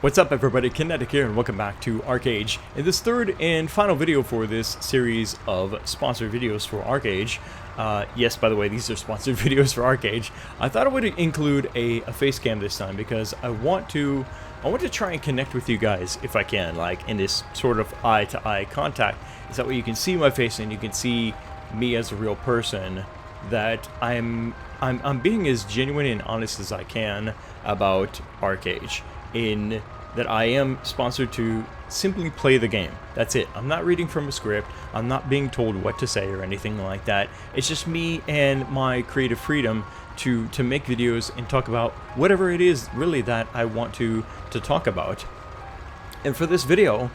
What's up everybody, Kinetic here and welcome back to Archeage. In this third and final video for this series of sponsored videos for Archeage, yes, by the way, these are sponsored videos for Archeage. I thought I would include a face cam this time because I want to try and connect with you guys if I can, like in this sort of eye-to-eye contact. Is that way you can see my face and you can see me as a real person, that I'm being as genuine and honest as I can about Archeage, in that I am sponsored to simply play the game. That's it. I'm not reading from a script. I'm not being told what to say or anything like that. It's just me and my creative freedom to make videos and talk about whatever it is really that I want to talk about. And for this video,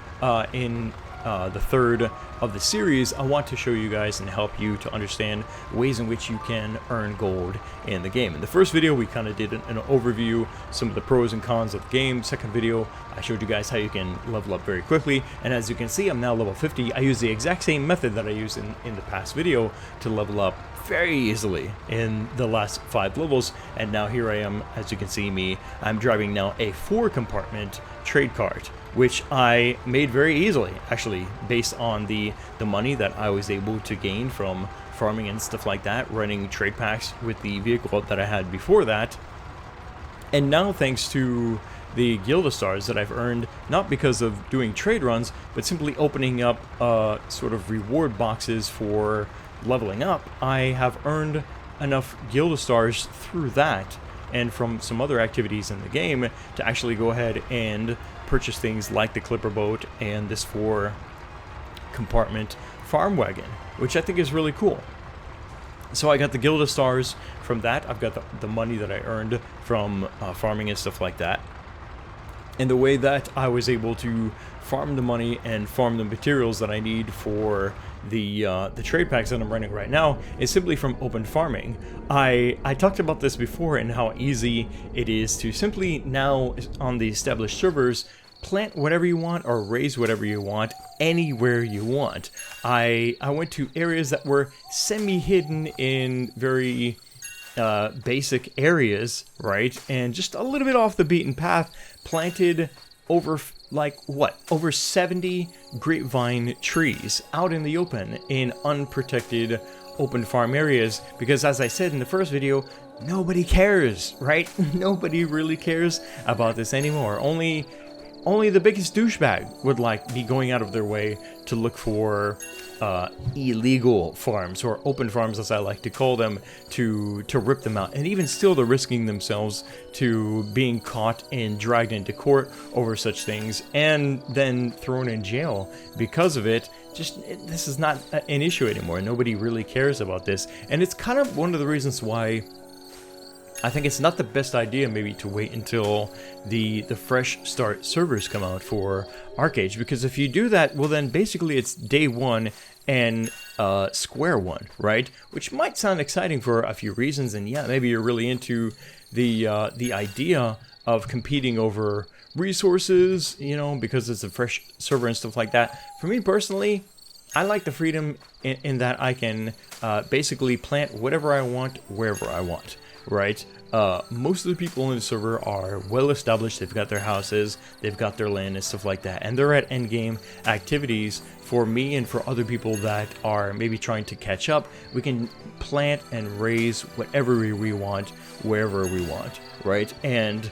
in the third of the series, I want to show you guys and help you to understand ways in which you can earn gold in the game. In the first video, we kind of did an overview, some of the pros and cons of the game. Second video, I showed you guys how you can level up very quickly. And as you can see, I'm now level 50. I use the exact same method that I used in the past video to level up very easily in the last 5 levels. And now here I am, as you can see me, I'm driving now a 4-compartment trade cart, which I made very easily, actually, based on the money that I was able to gain from farming and stuff like that, running trade packs with the vehicle that I had before that. And now thanks to the Guild stars that I've earned, not because of doing trade runs, but simply opening up sort of reward boxes for leveling up, I have earned enough Guild stars through that and from some other activities in the game to actually go ahead and purchase things like the clipper boat and this 4-compartment farm wagon, which I think is really cool. So I got the Guild stars from that. I've got the money that I earned from farming and stuff like that. And the way that I was able to farm the money and farm the materials that I need for the trade packs that I'm running right now is simply from open farming. I talked about this before and how easy it is to simply now on the established servers plant whatever you want or raise whatever you want anywhere you want. I went to areas that were semi-hidden in very basic areas, right, and just a little bit off the beaten path, planted over over 70 grapevine trees out in the open in unprotected open farm areas, because as I said in the first video, nobody cares, right? Nobody really cares about this anymore. Only the biggest douchebag would be going out of their way to look for illegal farms, or open farms as I like to call them, to rip them out. And even still, they're risking themselves to being caught and dragged into court over such things and then thrown in jail because of it. This is not an issue anymore. Nobody really cares about this, and it's kind of one of the reasons why I think it's not the best idea maybe to wait until the fresh start servers come out for Archeage, because if you do that, well then basically it's day 1 and square one, right? Which might sound exciting for a few reasons, and yeah, maybe you're really into the idea of competing over resources, you know, because it's a fresh server and stuff like that. For me personally, I like the freedom in that I can basically plant whatever I want, wherever I want. Right? Most of the people in the server are well established. They've got their houses, they've got their land and stuff like that, and they're at endgame activities. For me and for other people that are maybe trying to catch up, we can plant and raise whatever we want, wherever we want, right? And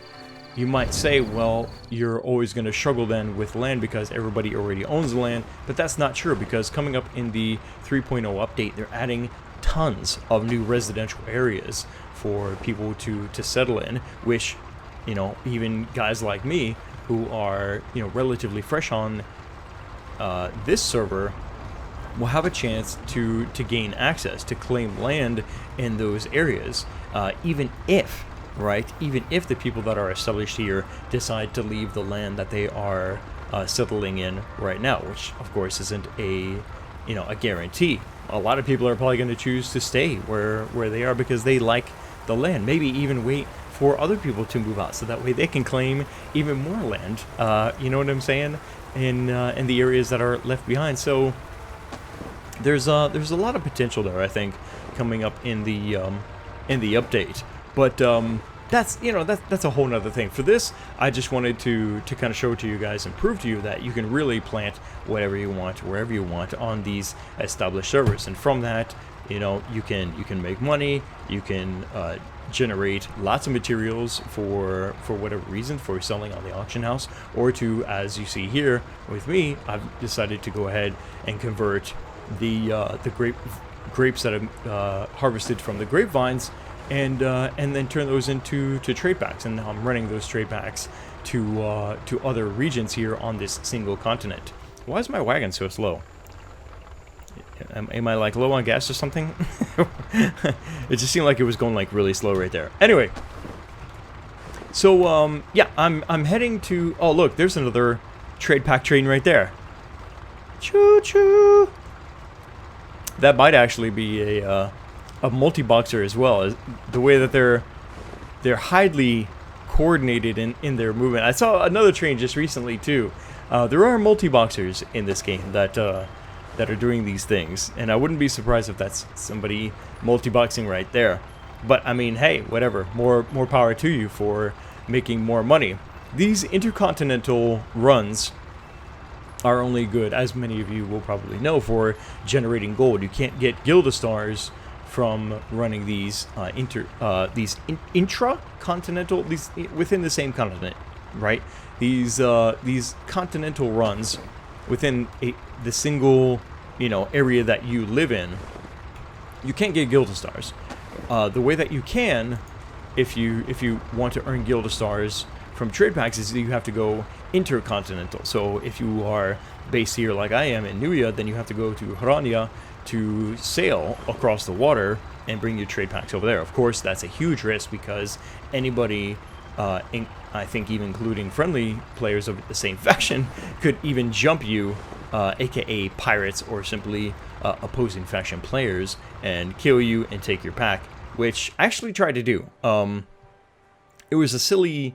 you might say, well, you're always going to struggle then with land because everybody already owns the land, but that's not true, because coming up in the 3.0 update, they're adding tons of new residential areas for people to settle in, which, you know, even guys like me who are, you know, relatively fresh on this server will have a chance to gain access, to claim land in those areas, even if the people that are established here decide to leave the land that they are settling in right now, which of course isn't a guarantee. A lot of people are probably going to choose to stay where they are because they like the land, maybe even wait for other people to move out so that way they can claim even more land, you know what I'm saying, in the areas that are left behind. So there's a lot of potential there, I think, coming up in the update. But that's, you know, that's a whole nother thing. For this, I just wanted to kind of show it to you guys and prove to you that you can really plant whatever you want, wherever you want on these established servers. And from that, you know, you can make money, you can generate lots of materials for whatever reason, for selling on the auction house, or to, as you see here with me, I've decided to go ahead and convert the grapes that I've harvested from the grapevines, and then turn those into trade packs. And now I'm running those trade packs to other regions here on this single continent. Why is my wagon so slow? Am I like low on gas or something? It just seemed like it was going like really slow right there. Anyway, so yeah, I'm heading to. Oh look, there's another trade pack train right there. Choo choo. That might actually be a multi-boxer as well. The way that they're highly coordinated in their movement. I saw another train just recently too. There are multi-boxers in this game that are doing these things, and I wouldn't be surprised if that's somebody multi-boxing right there. But I mean, hey, whatever. More power to you for making more money. These intercontinental runs are only good, as many of you will probably know, for generating gold. You can't get Guild Stars from running these intra-continental, these within the same continent, right? These continental runs within the single, you know, area that you live in. You can't get Guild Stars. The way that you can, if you want to earn Guild Stars from trade packs, is that you have to go intercontinental. So if you are based here like I am in Nuya, then you have to go to Harania to sail across the water and bring your trade packs over there. Of course, that's a huge risk, because anybody, I think even including friendly players of the same faction, could even jump you, aka pirates or simply opposing faction players, and kill you and take your pack, which I actually tried to do. It was a silly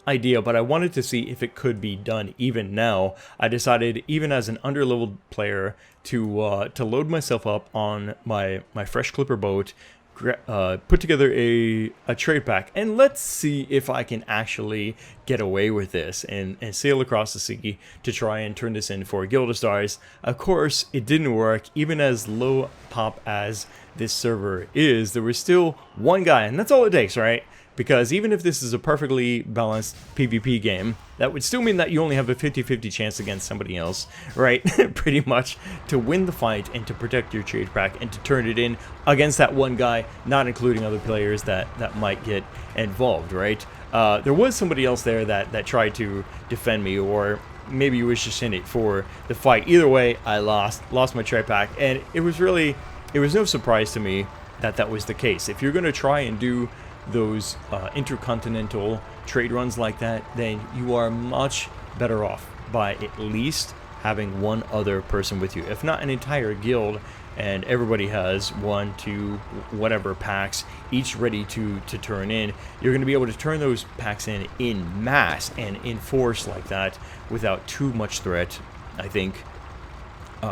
idea, but I wanted to see if it could be done. Even now, I decided, even as an underleveled player, to load myself up on my fresh clipper boat, put together a trade pack, and let's see if I can actually get away with this and sail across the sea to try and turn this in for Guild Stars. Of course, it didn't work. Even as low pop as this server is, there was still one guy, and that's all it takes, right? Because even if this is a perfectly balanced PvP game, that would still mean that you only have a 50-50 chance against somebody else, right? Pretty much, to win the fight and to protect your trade pack and to turn it in against that one guy, not including other players that might get involved, right? There was somebody else there that tried to defend me, or maybe he was just in it for the fight. Either way, I lost my trade pack, and it was no surprise to me that was the case. If you're going to try and do those intercontinental trade runs like that, then you are much better off by at least having one other person with you, if not an entire guild, and everybody has 1, 2, whatever packs, each ready to turn in. You're going to be able to turn those packs in mass and in force like that without too much threat, I think,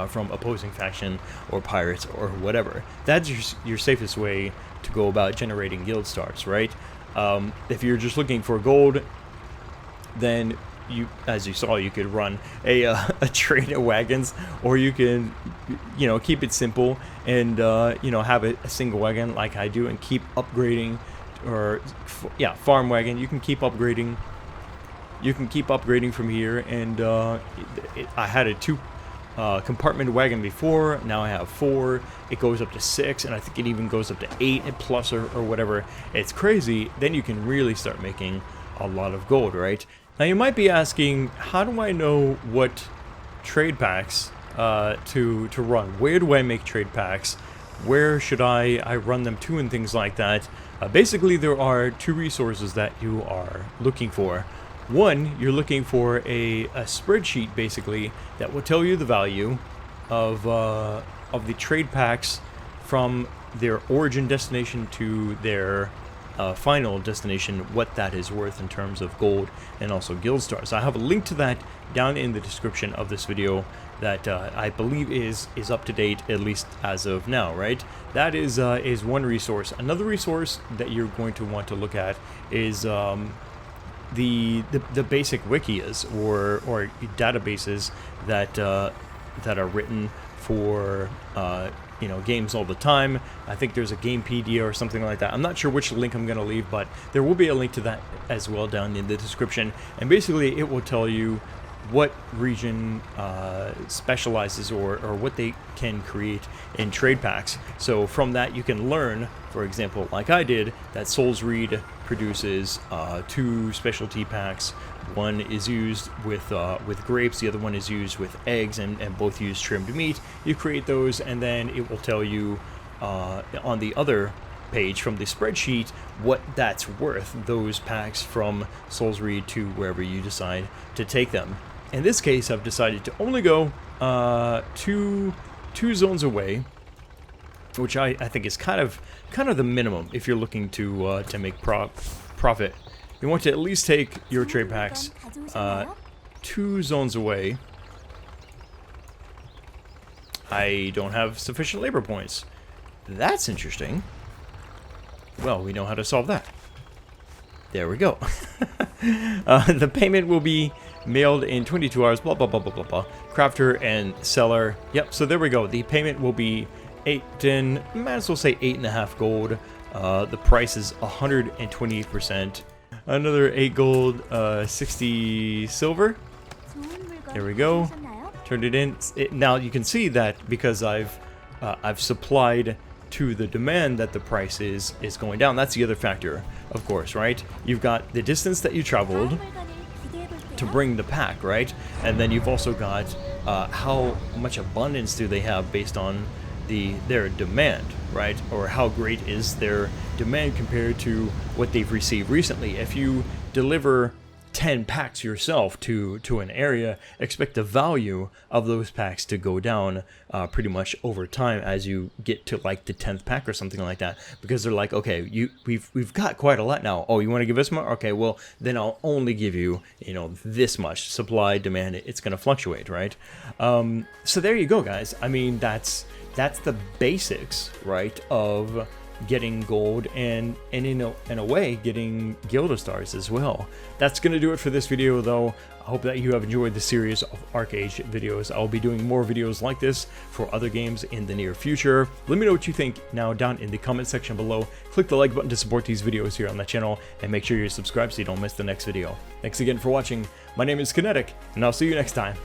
from opposing faction or pirates or whatever. That's your safest way to go about generating Guild Stars, right? If you're just looking for gold, then you, as you saw, you could run a train of wagons, or you can, you know, keep it simple and you know, have a single wagon like I do and keep upgrading, or yeah, farm wagon. You can keep upgrading. You can keep upgrading from here, and I had a 2 compartment wagon before. Now I have 4. It goes up to 6, and I think it even goes up to 8 and plus or whatever. It's crazy. Then you can really start making a lot of gold, right? Now you might be asking, how do I know what trade packs to run? Where do I make trade packs? Where should I run them to, and things like that? Basically, there are 2 resources that you are looking for. One, you're looking for a spreadsheet, basically, that will tell you the value of the trade packs from their origin destination to their final destination, what that is worth in terms of gold and also guild stars. I have a link to that down in the description of this video that I believe is up to date, at least as of now, right? That is one resource. Another resource that you're going to want to look at is the basic wikias or databases that are written for you know, games all the time. I think there's a Gamepedia or something like that. I'm not sure which link I'm going to leave, but there will be a link to that as well down in the description. And basically it will tell you what region specializes or what they can create in trade packs. So from that you can learn, for example, like I did, that Souls Reed produces 2 specialty packs. One is used with grapes, the other one is used with eggs, and both use trimmed meat. You create those, and then it will tell you on the other page from the spreadsheet what that's worth, those packs from Souls Reed to wherever you decide to take them. In this case, I've decided to only go two zones away, which I think is kind of the minimum if you're looking to make profit. You want to at least take your trade packs 2 zones away. I don't have sufficient labor points. That's interesting. Well, we know how to solve that. There we go. The payment will be mailed in 22 hours, blah, blah, blah, blah, blah, blah. Crafter and seller. Yep, so there we go. The payment will be 8, might as well say 8.5 gold. The price is 128%. Another 8 gold, 60 silver. There we go. Turned it in. Now you can see that because I've supplied to the demand that the price is going down. That's the other factor, of course, right? You've got the distance that you traveled to bring the pack, right? And then you've also got how much abundance do they have based on their demand, right? Or how great is their demand compared to what they've received recently. If you deliver 10 packs yourself to an area, expect the value of those packs to go down pretty much over time as you get to like the 10th pack or something like that, because they're like, okay, we've got quite a lot now. Oh, you want to give us more? Okay, well then I'll only give you, you know, this much. Supply, demand, it's going to fluctuate, right? So there you go, guys. I mean, that's the basics, right, of getting gold and in a way getting Gilda stars as well. That's gonna do it for this video, though. I hope that you have enjoyed the series of Archeage videos. I'll be doing more videos like this for other games in the near future. Let me know what you think now down in the comment section below. Click the like button to support these videos here on the channel, and make sure you're subscribed so you don't miss the next video. Thanks again for watching. My name is Kinetic, and I'll see you next time.